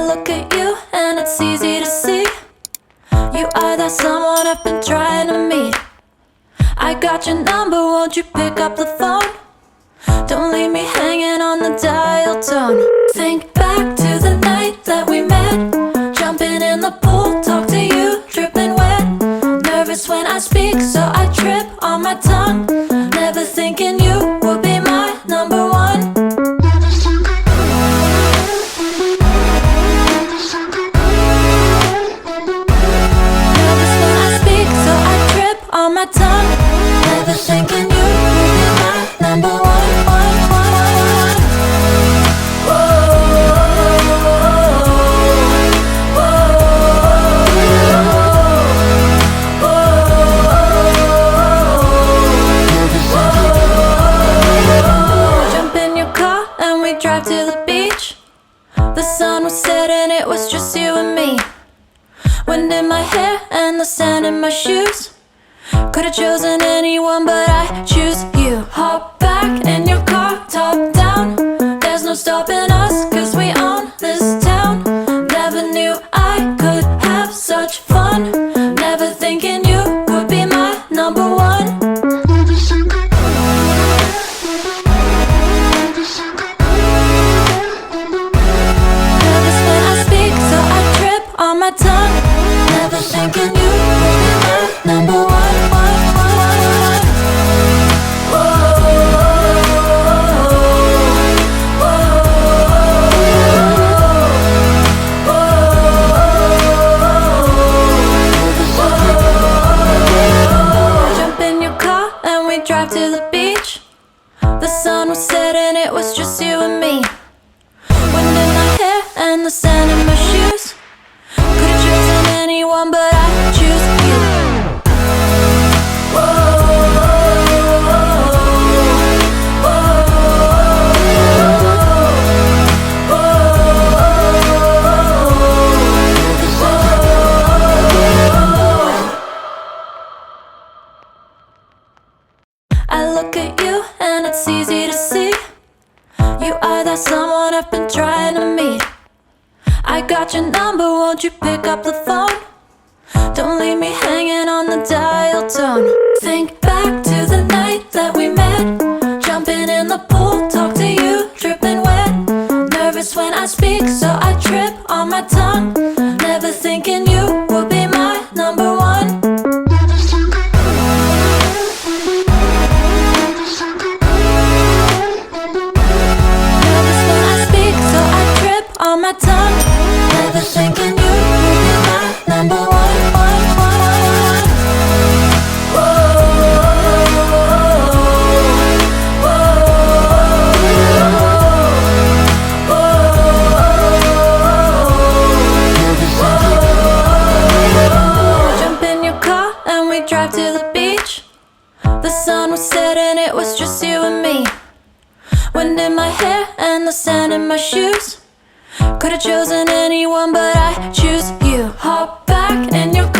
look at you and it's easy to see. You are that someone I've been trying to meet. I got your number, won't you pick up the phone? Don't leave me hanging on the dial tone. Think back to the night that we met, jumping in the pool, talk to you, dripping wet. Nervous when I speak, so I trip on my tongue. Never thinking you would be my number one. Nervous when I speak, so I trip on my tongue. Never thinking you would be my number one. Drive to the beach. The sun was setting, it was just you and me. Wind in my hair and the sand in my shoes. Could've chosen anyone, but I choose you. Hop back in your car, top down. There's no stopping us, cause we own this town. Never knew I could have such fun. Never thinking you would be my number one. On my tongue, never thinking you would be my number one. Jump in your car and we drive to the beach. The sun was setting, it was just you and me. Wind in my hair and the sand in my shoes. Could've chosen anyone, but I choose you. I look at you and it's easy to see. You are that someone I've been trying to meet. I got your number, won't you pick up the phone? Don't leave me hanging on the dial tone. Think back to the night that we met, jumping in the pool, talk to you, dripping wet. Nervous when I speak, so I trip on my tongue. Never thinking you would be my number one. Nervous when I speak, so I trip on my tongue. Never thinking you would be my number one. Jump in your car and we drive to the beach. The sun was setting, it was just you and me. Wind in my hair and the sand in my shoes. Could've chosen anyone, but I choose you. Hop back in your car.